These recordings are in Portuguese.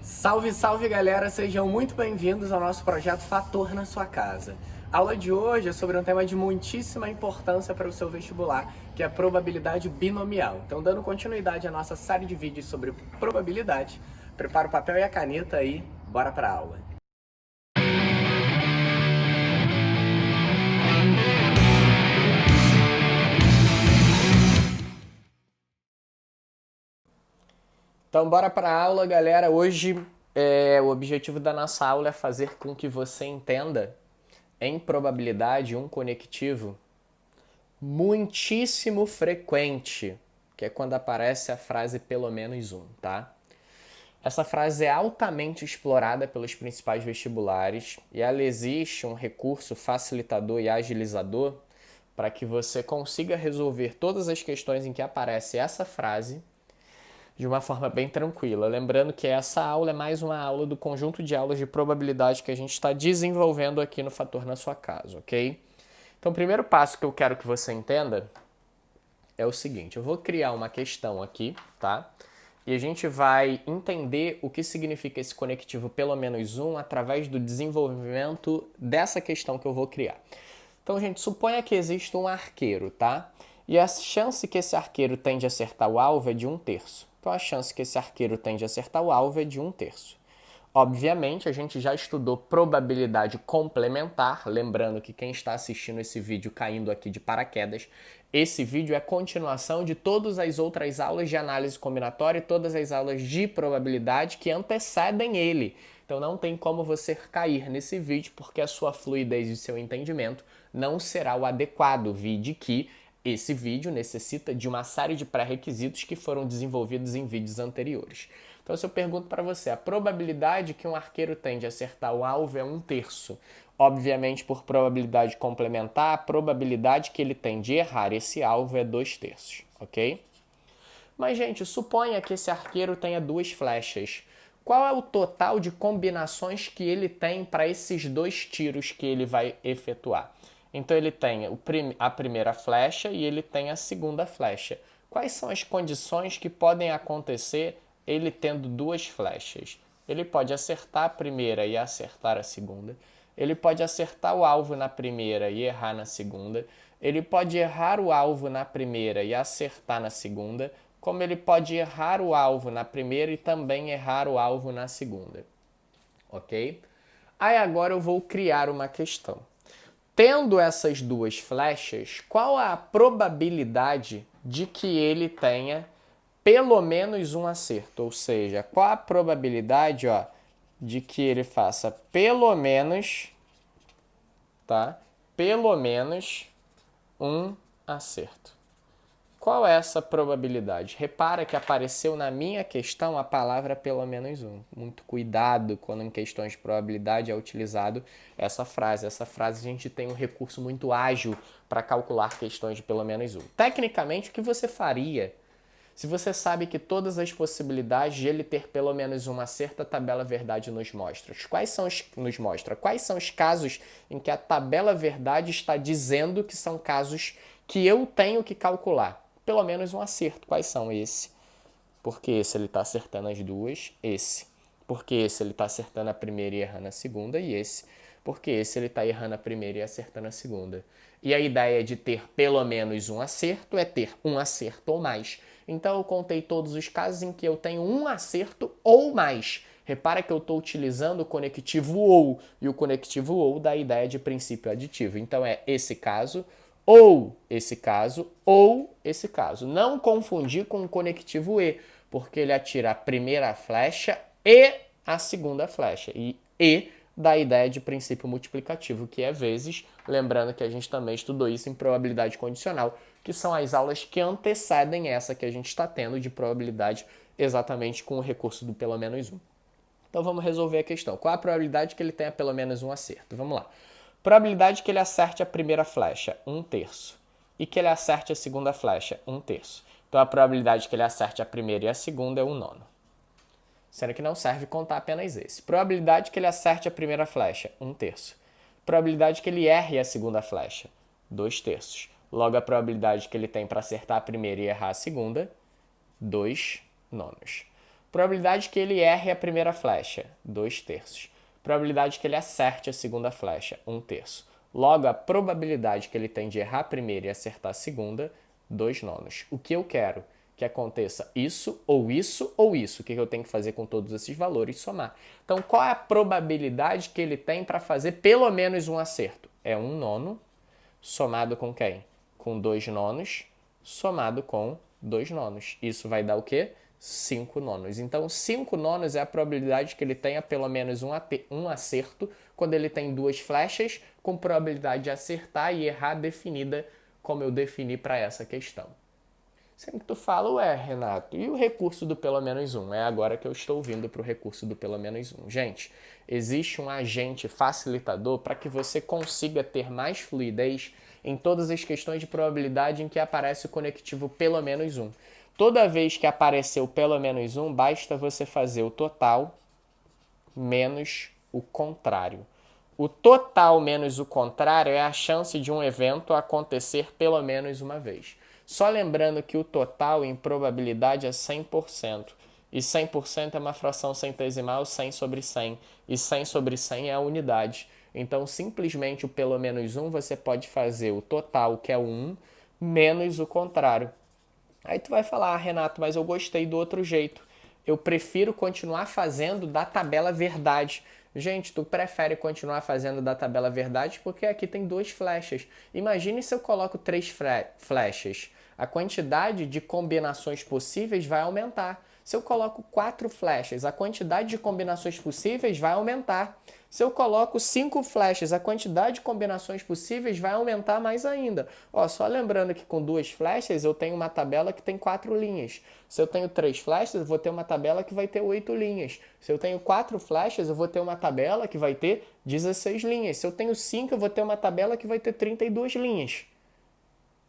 Salve, salve galera, sejam muito bem-vindos ao nosso projeto Fator na Sua Casa. A aula de hoje é sobre um tema de muitíssima importância para o seu vestibular, que é a probabilidade binomial. Então, dando continuidade à nossa série de vídeos sobre probabilidade, prepara o papel e a caneta aí, bora para a aula. Então, bora para a aula, galera. Hoje, o objetivo da nossa aula é fazer com que você entenda, em probabilidade, um conectivo muitíssimo frequente, que é quando aparece a frase pelo menos um, tá? Essa frase é altamente explorada pelos principais vestibulares e ela existe um recurso facilitador e agilizador para que você consiga resolver todas as questões em que aparece essa frase de uma forma bem tranquila. Lembrando que essa aula é mais uma aula do conjunto de aulas de probabilidade que a gente está desenvolvendo aqui no Fator na Sua Casa, ok? Então, o primeiro passo que eu quero que você entenda é o seguinte: eu vou criar uma questão aqui, tá? E a gente vai entender o que significa esse conectivo pelo menos um através do desenvolvimento dessa questão que eu vou criar. Então, gente, suponha que existe um arqueiro, tá? E a chance que esse arqueiro tem de acertar o alvo é de 1/3. Então, a chance que esse arqueiro tem de acertar o alvo é de 1/3. Obviamente, a gente já estudou probabilidade complementar, lembrando que quem está assistindo esse vídeo caindo aqui de paraquedas, esse vídeo é continuação de todas as outras aulas de análise combinatória e todas as aulas de probabilidade que antecedem ele. Então não tem como você cair nesse vídeo porque a sua fluidez e seu entendimento não será o adequado, vide que esse vídeo necessita de uma série de pré-requisitos que foram desenvolvidos em vídeos anteriores. Então, se eu pergunto para você, a probabilidade que um arqueiro tem de acertar o alvo é 1/3. Obviamente, por probabilidade complementar, a probabilidade que ele tem de errar esse alvo é 2/3, ok? Mas, gente, suponha que esse arqueiro tenha 2 flechas. Qual é o total de combinações que ele tem para esses 2 tiros que ele vai efetuar? Então, ele tem a primeira flecha e ele tem a segunda flecha. Quais são as condições que podem acontecer ele tendo 2 flechas? Ele pode acertar a primeira e acertar a segunda. Ele pode acertar o alvo na primeira e errar na segunda. Ele pode errar o alvo na primeira e acertar na segunda, como ele pode errar o alvo na primeira e também errar o alvo na segunda. Ok? Aí agora eu vou criar uma questão. Tendo essas 2 flechas, qual a probabilidade de que ele tenha pelo menos um acerto? Ou seja, qual a probabilidade, de que ele faça pelo menos, tá? Pelo menos um acerto. Qual é essa probabilidade? Repara que apareceu na minha questão a palavra pelo menos um. Muito cuidado quando em questões de probabilidade é utilizado essa frase. Essa frase a gente tem um recurso muito ágil para calcular questões de pelo menos um. Tecnicamente, o que você faria se você sabe que todas as possibilidades de ele ter pelo menos um acerto, a tabela verdade nos mostra? Quais são os casos em que a tabela verdade está dizendo que são casos que eu tenho que calcular? Pelo menos um acerto. Quais são esse? Porque esse ele está acertando as duas, esse. Porque esse ele está acertando a primeira e errando a segunda, e esse. Porque esse ele está errando a primeira e acertando a segunda. E a ideia de ter pelo menos um acerto é ter um acerto ou mais. Então eu contei todos os casos em que eu tenho um acerto ou mais. Repara que eu estou utilizando o conectivo ou, e o conectivo ou dá a ideia de princípio aditivo. Então é esse caso, ou esse caso, ou esse caso. Não confundir com o conectivo e, porque ele atira a primeira flecha e a segunda flecha. E dá a ideia de princípio multiplicativo, que é vezes, lembrando que a gente também estudou isso em probabilidade condicional, que são as aulas que antecedem essa que a gente está tendo de probabilidade exatamente com o recurso do pelo menos um. Então vamos resolver a questão. Qual a probabilidade que ele tenha pelo menos um acerto? Vamos lá. Probabilidade que ele acerte a primeira flecha, 1/3. E que ele acerte a segunda flecha, 1/3. Então a probabilidade que ele acerte a primeira e a segunda é 1/9. Sendo que não serve contar apenas esse. Probabilidade que ele acerte a primeira flecha, 1/3. Probabilidade que ele erre a segunda flecha, 2/3. Logo, a probabilidade que ele tem para acertar a primeira e errar a segunda, 2/9. Probabilidade que ele erre a primeira flecha, 2/3. Probabilidade que ele acerte a segunda flecha, 1/3. Logo, a probabilidade que ele tem de errar a primeira e acertar a segunda, 2/9. O que eu quero? Que aconteça isso, ou isso, ou isso. O que eu tenho que fazer com todos esses valores? Somar. Então, qual é a probabilidade que ele tem para fazer pelo menos um acerto? É 1/9 somado com quem? Com 2/9 somado com 2/9. Isso vai dar o quê? 5/9. Então, 5/9 é a probabilidade que ele tenha pelo menos um acerto quando ele tem duas flechas, com probabilidade de acertar e errar definida como eu defini para essa questão. Sempre que tu fala, ué, Renato, e o recurso do pelo menos um? É agora que eu estou vindo para o recurso do pelo menos um. Gente, existe um agente facilitador para que você consiga ter mais fluidez em todas as questões de probabilidade em que aparece o conectivo pelo menos um. Toda vez que apareceu pelo menos um, basta você fazer o total menos o contrário. O total menos o contrário é a chance de um evento acontecer pelo menos uma vez. Só lembrando que o total em probabilidade é 100%. E 100% é uma fração centesimal, 100 sobre 100. E 100 sobre 100 é a unidade. Então, simplesmente o pelo menos 1 você pode fazer o total, que é o 1, menos o contrário. Aí tu vai falar, Renato, mas eu gostei do outro jeito. Eu prefiro continuar fazendo da tabela verdade. Gente, tu prefere continuar fazendo da tabela verdade porque aqui tem duas flechas. Imagine se eu coloco três flechas. A quantidade de combinações possíveis vai aumentar. Se eu coloco 4 flechas, a quantidade de combinações possíveis vai aumentar. Se eu coloco 5 flechas, a quantidade de combinações possíveis vai aumentar mais ainda. Ó, só lembrando que com 2 flechas eu tenho uma tabela que tem 4 linhas. Se eu tenho 3 flechas, eu vou ter uma tabela que vai ter 8 linhas. Se eu tenho 4 flechas, eu vou ter uma tabela que vai ter 16 linhas. Se eu tenho 5, eu vou ter uma tabela que vai ter 32 linhas.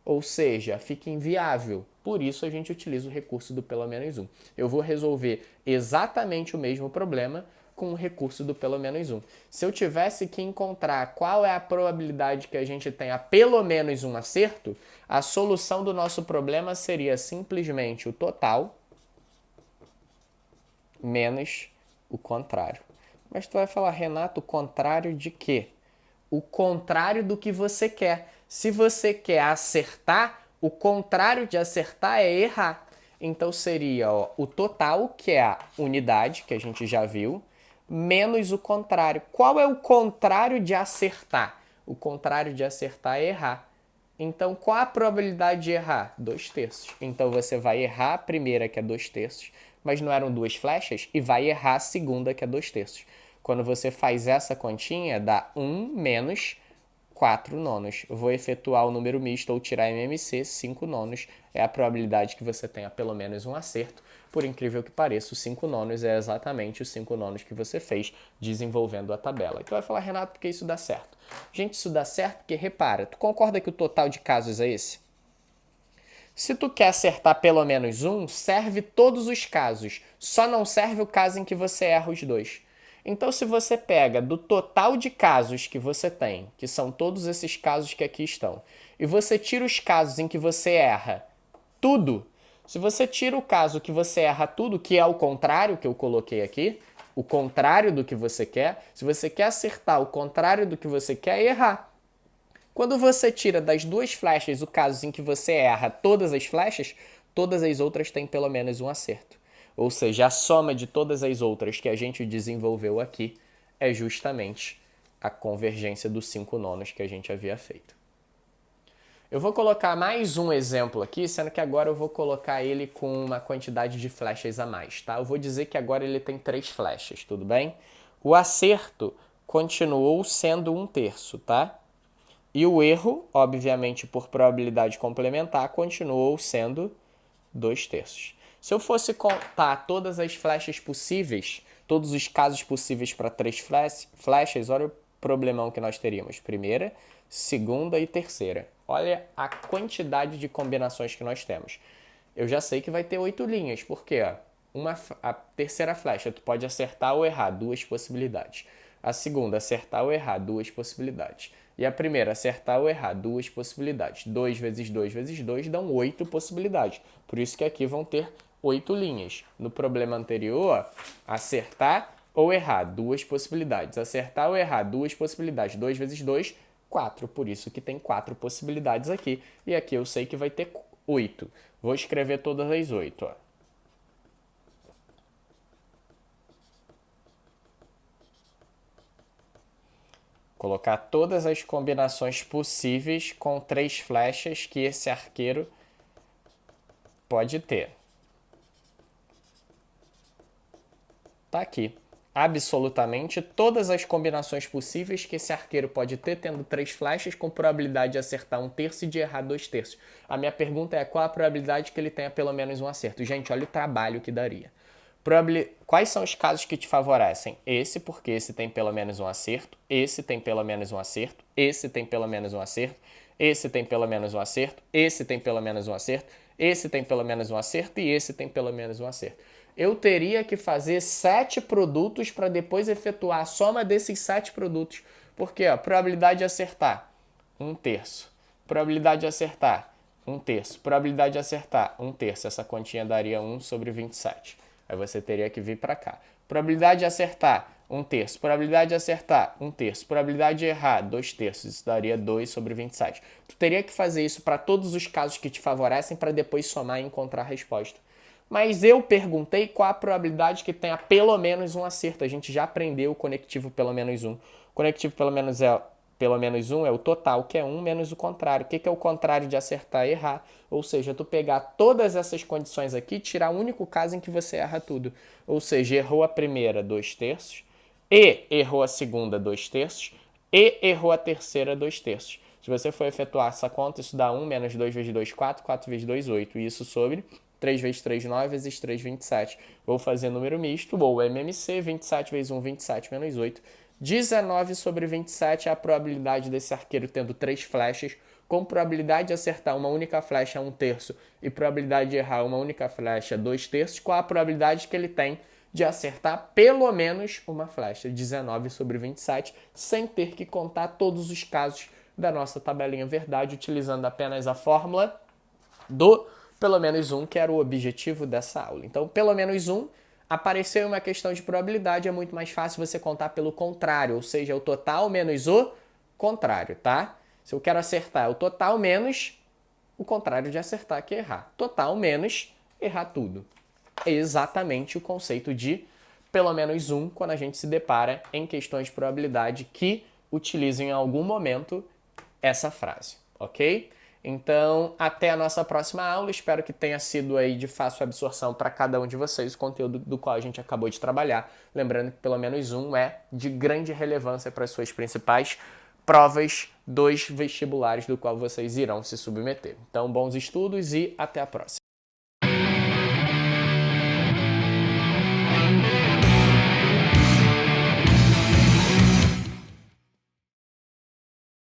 Ou seja, fica inviável. Por isso a gente utiliza o recurso do pelo menos um. Eu vou resolver exatamente o mesmo problema com o recurso do pelo menos um. Se eu tivesse que encontrar qual é a probabilidade que a gente tenha pelo menos um acerto, a solução do nosso problema seria simplesmente o total menos o contrário. Mas tu vai falar, Renato, o contrário de quê? O contrário do que você quer. Se você quer acertar, o contrário de acertar é errar. Então seria o total, que é a unidade, que a gente já viu, menos o contrário. Qual é o contrário de acertar? O contrário de acertar é errar. Então, qual a probabilidade de errar? 2/3. Então, você vai errar a primeira, que é 2/3, mas não eram duas flechas, e vai errar a segunda, que é 2/3. Quando você faz essa continha, dá 1 menos 4/9. Eu vou efetuar o número misto ou tirar MMC, 5/9 é a probabilidade que você tenha pelo menos um acerto. Por incrível que pareça, o 5/9 é exatamente os 5/9 que você fez desenvolvendo a tabela. E tu vai falar, Renato, por que isso dá certo? Gente, isso dá certo porque, repara, tu concorda que o total de casos é esse? Se tu quer acertar pelo menos um, serve todos os casos. Só não serve o caso em que você erra os dois. Então, se você pega do total de casos que você tem, que são todos esses casos que aqui estão, e você tira os casos em que você erra tudo, se você tira o caso que você erra tudo, que é o contrário que eu coloquei aqui, o contrário do que você quer, se você quer acertar o contrário do que você quer, é errar. Quando você tira das duas flechas o caso em que você erra todas as flechas, todas as outras têm pelo menos um acerto. Ou seja, a soma de todas as outras que a gente desenvolveu aqui é justamente a convergência dos 5/9 que a gente havia feito. Eu vou colocar mais um exemplo aqui, sendo que agora eu vou colocar ele com uma quantidade de flechas a mais, tá? Eu vou dizer que agora ele tem 3 flechas, tudo bem? O acerto continuou sendo 1/3, tá? E o erro, obviamente por probabilidade complementar, continuou sendo 2/3. Se eu fosse contar todas as flechas possíveis, todos os casos possíveis para 3 flechas, olha o problemão que nós teríamos. Primeira, segunda e terceira. Olha a quantidade de combinações que nós temos. Eu já sei que vai ter 8 linhas, porque a terceira flecha tu pode acertar ou errar, 2 possibilidades. A segunda, acertar ou errar, 2 possibilidades. E a primeira, acertar ou errar, 2 possibilidades. 2 vezes 2 vezes 2 dão 8 possibilidades. Por isso que aqui vão ter 8 linhas. No problema anterior, acertar ou errar, 2 possibilidades. Acertar ou errar, 2 possibilidades. 2 vezes 2, 4. Por isso que tem 4 possibilidades aqui. E aqui eu sei que vai ter 8. Vou escrever todas as 8. Ó. Colocar todas as combinações possíveis com 3 flechas que esse arqueiro pode ter. Tá aqui. Absolutamente todas as combinações possíveis que esse arqueiro pode ter, tendo 3 flechas, com probabilidade de acertar 1/3 e de errar 2/3. A minha pergunta é qual a probabilidade que ele tenha pelo menos um acerto? Gente, olha o trabalho que daria. Quais são os casos que te favorecem? Esse, porque esse tem pelo menos um acerto, esse tem pelo menos um acerto, esse tem pelo menos um acerto, esse tem pelo menos um acerto, esse tem pelo menos um acerto, esse tem pelo menos um acerto e esse tem pelo menos um acerto. Eu teria que fazer 7 produtos para depois efetuar a soma desses 7 produtos. Porque a probabilidade de acertar, 1/3. Probabilidade de acertar, 1/3. Probabilidade de acertar, 1/3. Essa continha daria 1 sobre 27. Aí você teria que vir para cá. Probabilidade de acertar, 1/3. Probabilidade de acertar, 1/3. Probabilidade de errar, 2/3. Isso daria 2 sobre 27. Tu teria que fazer isso para todos os casos que te favorecem para depois somar e encontrar a resposta. Mas eu perguntei qual a probabilidade que tenha pelo menos um acerto. A gente já aprendeu o conectivo pelo menos 1. O conectivo pelo menos 1 é o total, que é 1 menos o contrário. O que é o contrário de acertar e errar? Ou seja, tu pegar todas essas condições aqui e tirar o único caso em que você erra tudo. Ou seja, errou a primeira, 2/3, e errou a segunda, 2/3, e errou a terceira, 2/3. Se você for efetuar essa conta, isso dá 1 menos 2 vezes 2, 4, 4 vezes 2, 8. E isso sobre 3 vezes 3, 9 vezes 3, 27. Vou fazer número misto, ou MMC, 27 vezes 1, 27 menos 8. 19 sobre 27 é a probabilidade desse arqueiro tendo 3 flechas, com probabilidade de acertar uma única flecha 1/3 e probabilidade de errar uma única flecha 2/3, qual a probabilidade que ele tem de acertar pelo menos uma flecha, 19 sobre 27, sem ter que contar todos os casos da nossa tabelinha verdade, utilizando apenas a fórmula do pelo menos 1, que era o objetivo dessa aula. Então, pelo menos 1, apareceu uma questão de probabilidade, é muito mais fácil você contar pelo contrário, ou seja, o total menos o contrário, tá? Se eu quero acertar o total menos o contrário de acertar, que é errar. Total menos errar tudo. É exatamente o conceito de pelo menos 1 quando a gente se depara em questões de probabilidade que utilizam em algum momento essa frase, ok? Então, até a nossa próxima aula. Espero que tenha sido aí de fácil absorção para cada um de vocês o conteúdo do qual a gente acabou de trabalhar. Lembrando que pelo menos 1 é de grande relevância para as suas principais provas dos vestibulares do qual vocês irão se submeter. Então, bons estudos e até a próxima.